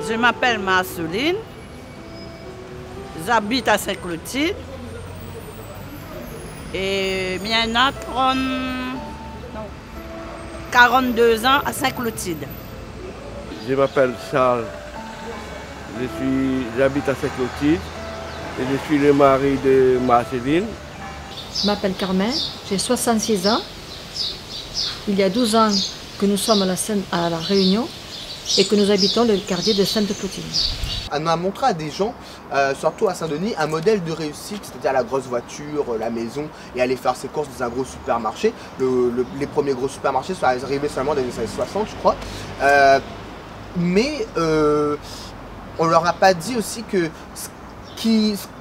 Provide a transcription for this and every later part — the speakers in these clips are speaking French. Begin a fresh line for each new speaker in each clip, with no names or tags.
Je m'appelle Marceline, j'habite à Saint-Clotilde et il y en a 42 ans à Saint-Clotilde.
Je m'appelle Charles, j'habite à Saint-Clotilde et je suis le mari de Marceline.
Je m'appelle Carmen, j'ai 66 ans. Il y a 12 ans que nous sommes à la Réunion et que nous habitons le quartier de Sainte-Clotilde.
On a montré à des gens, surtout à Saint-Denis, un modèle de réussite, c'est-à-dire la grosse voiture, la maison, et aller faire ses courses dans un gros supermarché. Les premiers gros supermarchés sont arrivés seulement dans les années 60, je crois. Mais on leur a pas dit aussi que ce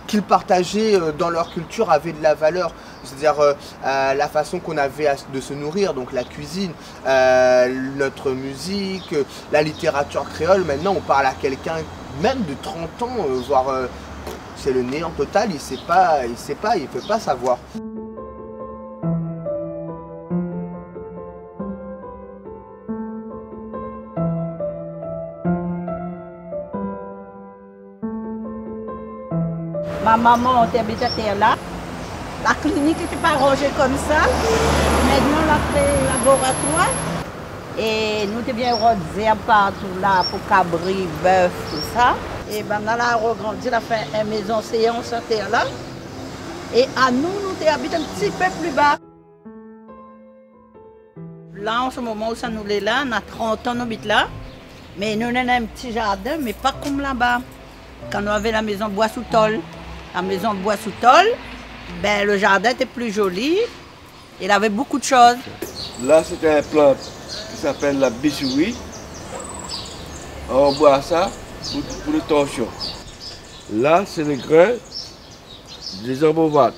qu'ils partageaient dans leur culture avait de la valeur. C'est-à-dire la façon qu'on avait de se nourrir, donc la cuisine, notre musique, la littérature créole. Maintenant, on parle à quelqu'un même de 30 ans, voire c'est le néant total, il ne peut pas savoir.
Ma maman habite à terre là. La clinique n'était pas rangée comme ça. Maintenant, on a fait un laboratoire. Et nous étions bien rodés partout là pour cabri, bœuf, tout ça. Et ben, on a regrandi, on a fait une maison séance à terre là. Et à nous, nous habitons un petit peu plus bas. Là, en ce moment où ça nous est là, on a 30 ans, nous habitons là. Mais nous avons un petit jardin, mais pas comme là-bas. Quand nous avions la maison bois sous tôle. La maison bois sous tôle, ben, le jardin était plus joli. Il avait beaucoup de choses.
Là, c'est un plant qui s'appelle la bichoui. On boit ça pour le torchon. Là, c'est le grain des embovades.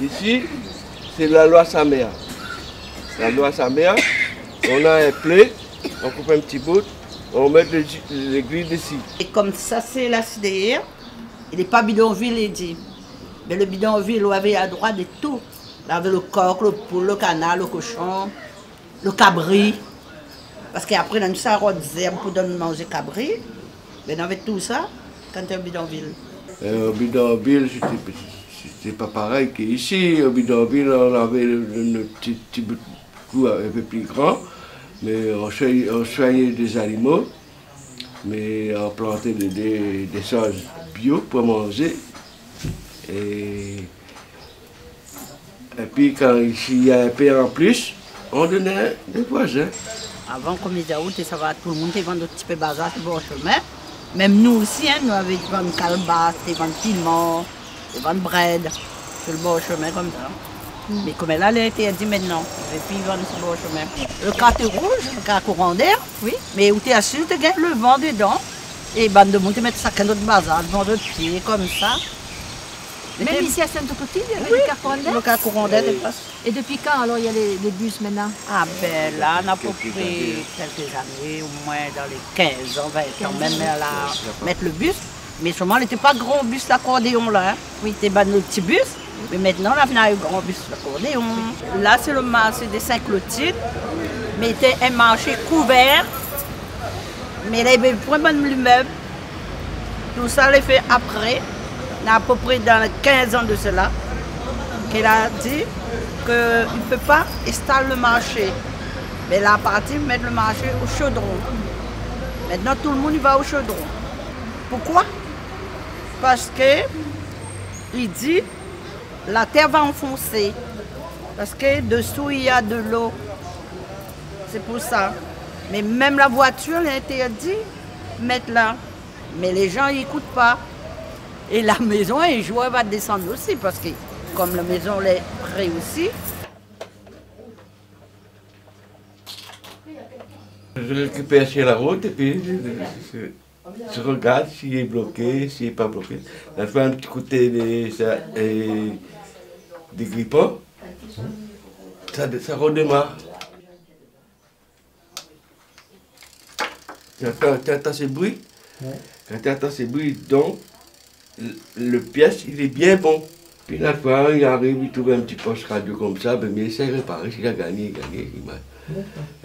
Ici, c'est la loi sa mère. La loi sa mère, on a un plé, on coupe un petit bout, on met l'aiguille dessus.
Et comme ça, c'est la CDR. Il n'est pas bidonville, il dit. Mais le bidonville, on avait à droite de tout. Il y avait le coq, le poule, le canard, le cochon, le cabri. Parce qu'après, on a ça disait pour donner manger cabri. Mais on avait tout ça quand on était au bidonville.
Au bidonville, c'était pas pareil qu'ici. Au bidonville, on avait un petit bout de cou un peu plus grand. Mais on soignait des animaux. Mais on plantait des choses bio pour manger. Et puis quand il y a un peu en plus, on donnait des voisins.
Avant, comme ils disaient, ça va, tout le monde vendait un petit peu de bazar sur le bon chemin. Même nous aussi, hein, nous avions vendu calebasse, vendu piment, vendu bread sur le bon chemin comme ça. Mais comme elle a été dit maintenant, et puis vendre sur le bon chemin. Le carte rouge, le carte courant d'air, oui, mais où tu es assis, tu gagnes le vent dedans. Et bande de monde, mettre ça dans notre bazar, le vent de pied, comme ça.
Même ici à Sainte-Clotilde, il y avait
oui,
le car courant d'air.
Le car courant d'air dépasse.
Et depuis quand alors il y a les bus maintenant?
Ah ben là, on a pour quelques années, au moins dans les 15 ans, 20 ans, même à mettre le bus. Mais seulement, il n'était pas grand bus l'accordéon là. Hein. Oui, c'était pas notre petit bus. Mais maintenant, là, on a eu grand bus l'accordéon. Là, c'est le marché des Saint-Clotilde. Mais c'était un marché couvert. Mais il avait vraiment l'immeuble. Tout ça, l'a fait après. On a à peu près dans 15 ans de cela. Qu'elle a dit qu'il ne peut pas installer le marché. Mais là, à partir, mettre le marché au chaudron. Maintenant, tout le monde y va au chaudron. Pourquoi? Parce que il dit la terre va enfoncer. Parce que dessous, il y a de l'eau. C'est pour ça. Mais même la voiture, elle a interdit de mettre là. Mais les gens n'écoutent pas. Et la maison, un jour, elle va descendre aussi. Parce que comme la maison est près aussi.
Je récupère sur la route et puis je regarde s'il est bloqué, s'il n'est pas bloqué. Je fais un petit côté des grippons. Ça redémarre. Quand tu entends ce bruit, donc le pièce il est bien bon. Puis la fois, il arrive, il trouve un petit poste radio comme ça, ben il essaie de réparer, s'il a gagné, il gagne.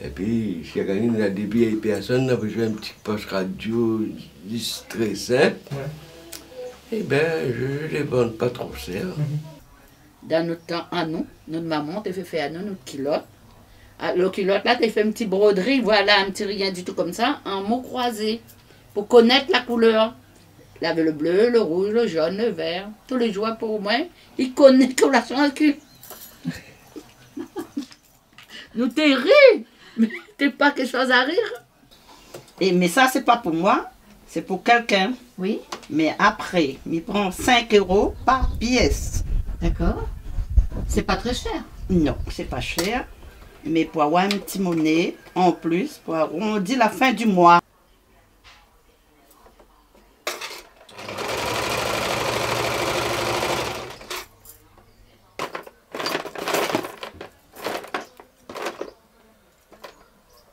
Et puis, chaque année, on a des vieilles personnes, on a besoin d'un petit poste radio, juste très simple. Eh bien, je ne les vends pas trop cher.
Dans notre temps, à nous, notre maman, t'as fait faire à nous notre culotte. Le culotte là, t'as fait une petite broderie, voilà, un petit rien du tout comme ça, en mots croisés, pour connaître la couleur. Il avait le bleu, le rouge, le jaune, le vert. Tous les jours pour moi, il connaît qu'on l'a sur le cul. Nous t'es ri, mais t'es pas quelque chose à rire. Mais ça, c'est pas pour moi, c'est pour quelqu'un.
Oui.
Mais après, il prend 5 € par pièce.
D'accord. C'est pas très cher.
Non, c'est pas cher. Mais pour avoir un petit monnaie en plus, pour arrondir la fin du mois.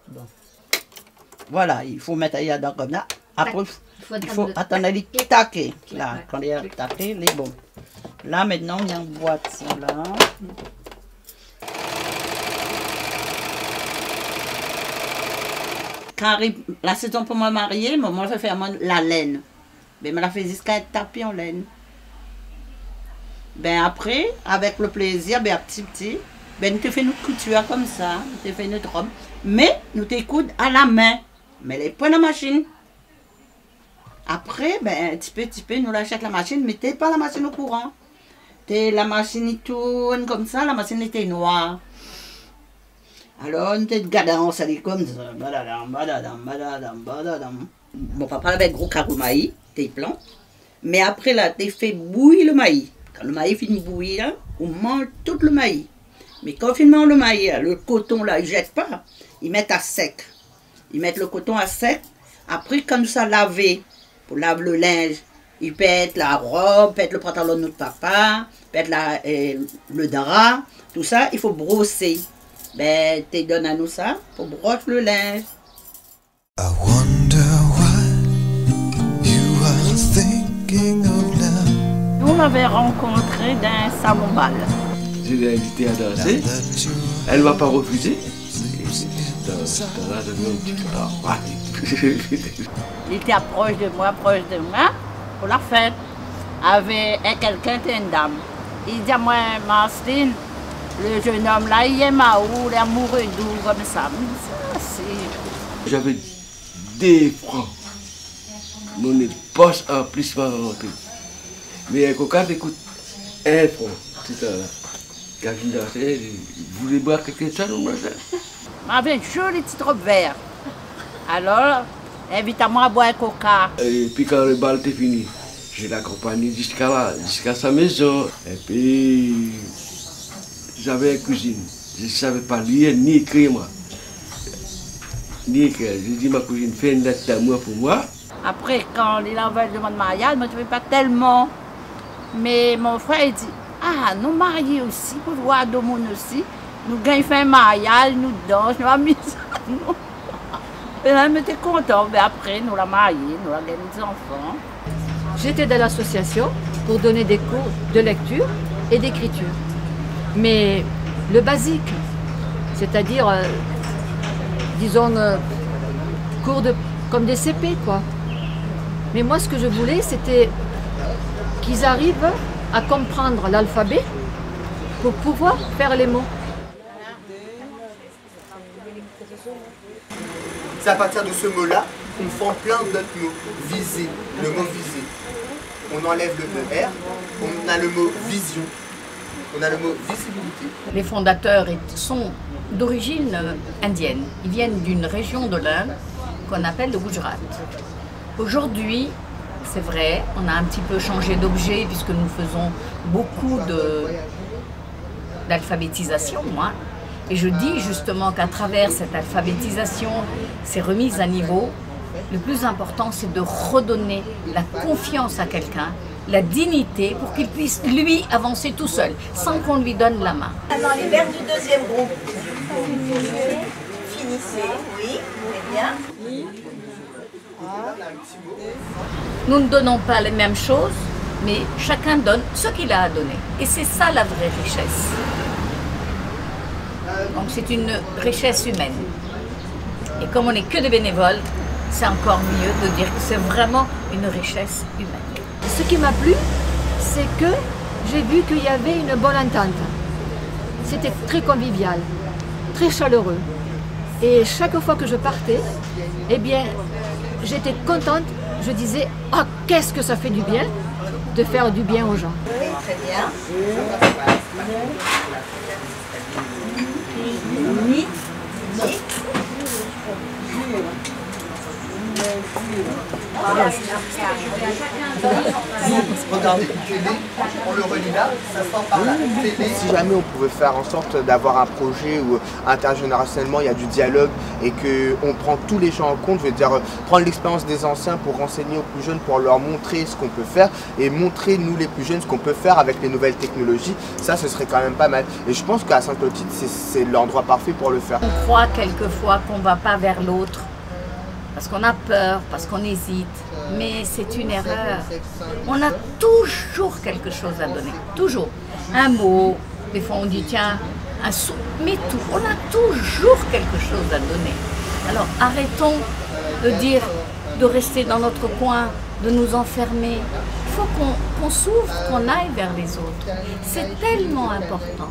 Bon. Voilà, il faut mettre à dans comme ça. Après, il faut attendre les taquer. Là, quand il est taqué, il est bon. Là, maintenant, il y a une boîte, ça, là. Quand arrive la saison pour me marier, maman fait faire la laine. Ben, me la fait jusqu'à être tapée en laine. Ben, après, avec le plaisir, ben, petit, ben, nous te fait notre couture comme ça, nous te fait notre robe. Mais, nous te coudre à la main. Mais les points de la machine. Après, ben, petit peu, nous l'achète la machine, mais t'es pas la machine au courant. La machine il tourne comme ça, la machine était noire. Alors, on était gadant, ça dit comme ça. Badadam, badadam, badadam, badadam. Mon papa avait un gros carreau de maïs, t'es plan. Mais après, là, t'es fait bouillir le maïs. Quand le maïs finit de bouillir, on mange tout le maïs. Mais quand finalement le maïs, le coton, là, ils ne jettent pas. Ils mettent à sec. Ils mettent le coton à sec. Après, comme ça, laver, pour laver le linge. Ils pètent la robe, pètent le pantalon de notre papa, pètent le drap, tout ça, il faut brosser. Ben, tu donnes à nous ça pour brosser le linge.
I wonder what you are thinking of now.
Nous, on l'avait rencontré dans un salon bal.
Je l'ai invitée à danser. Elle ne m'a pas refusé.
Il était proche de moi, pour la fête. Avec quelqu'un, une dame. Il dit à moi, Marceline, le jeune homme là, il est maou, il est amoureux d'où, comme ça.
J'avais 2 francs. Mon poche en plus m'a rentré. Mais quand écoute 1 franc, tout à l'heure. Quand je dansais, je voulais boire quelque chose, on mangeait.
J'avais une jolie petite robe verte. Alors, invite-moi à boire un coca.
Et puis quand le bal était fini, je l'accompagnais jusqu'à là, jusqu'à sa maison. Et puis, j'avais une cousine. Je ne savais pas lire ni écrire, moi. Ni écrire. J'ai dit, ma cousine, fais une lettre d'amour pour moi.
Après, quand il envoie le mariage, moi, je ne veux pas tellement. Mais mon frère, il dit, ah, nous mariés aussi, pour voir deux monde aussi. Nous gagnons un mariage, nous dansons, nous amusons. Et là, on était contents. Mais après, nous l'avons marié, nous avons gagné des enfants.
J'étais dans l'association pour donner des cours de lecture et d'écriture. Mais le basique, c'est-à-dire, disons, cours comme des CP, quoi. Mais moi, ce que je voulais, c'était qu'ils arrivent à comprendre l'alphabet pour pouvoir faire les mots.
C'est à partir de ce mot-là qu'on forme plein d'autres mots. Viser, le mot viser. On enlève le ER, on a le mot vision, on a le mot visibilité.
Les fondateurs sont d'origine indienne. Ils viennent d'une région de l'Inde qu'on appelle le Gujarat. Aujourd'hui, c'est vrai, on a un petit peu changé d'objet puisque nous faisons beaucoup d'alphabétisation, moi. Et je dis justement qu'à travers cette alphabétisation, ces remises à niveau, le plus important, c'est de redonner la confiance à quelqu'un, la dignité, pour qu'il puisse, lui, avancer tout seul, sans qu'on lui donne la main.
Dans les vers du deuxième groupe. Finissez, oui, très bien.
Nous ne donnons pas les mêmes choses, mais chacun donne ce qu'il a à donner. Et c'est ça la vraie richesse. Donc c'est une richesse humaine. Et comme on n'est que des bénévoles, c'est encore mieux de dire que c'est vraiment une richesse humaine.
Ce qui m'a plu, c'est que j'ai vu qu'il y avait une bonne entente. C'était très convivial, très chaleureux. Et chaque fois que je partais, eh bien, j'étais contente. Je disais, ah, qu'est-ce que ça fait du bien de faire du bien aux gens.
Oui, très bien. Ni.
Regardez, on le relie là, ça sort par là. Si jamais on pouvait faire en sorte d'avoir un projet où intergénérationnellement il y a du dialogue et qu'on prend tous les gens en compte, je veux dire prendre l'expérience des anciens pour renseigner aux plus jeunes, pour leur montrer ce qu'on peut faire et montrer nous les plus jeunes ce qu'on peut faire avec les nouvelles technologies, ça ce serait quand même pas mal. Et je pense qu'à Sainte-Clotilde c'est l'endroit parfait pour le faire.
On croit quelquefois qu'on ne va pas vers l'autre, parce qu'on a peur, parce qu'on hésite, mais c'est une erreur. On a toujours quelque chose à donner, toujours. Un mot, des fois on dit tiens, un sou, mais tout, on a toujours quelque chose à donner. Alors arrêtons de dire, de rester dans notre coin, de nous enfermer. Il faut qu'on s'ouvre, qu'on aille vers les autres. C'est tellement important.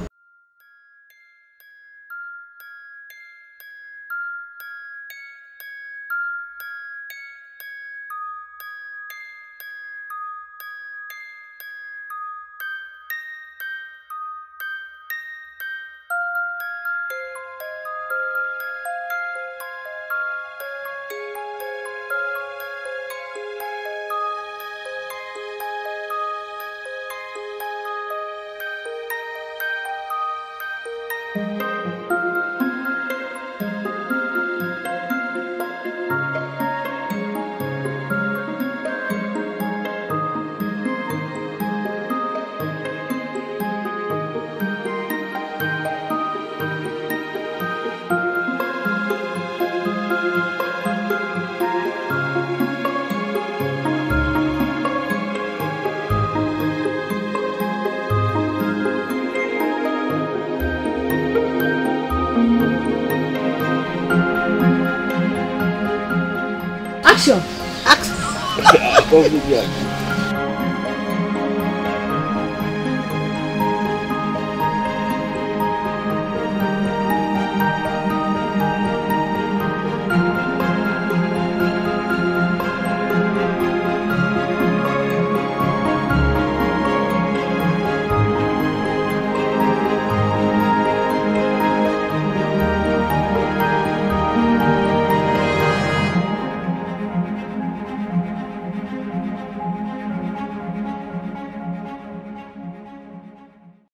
Action!
Convivial.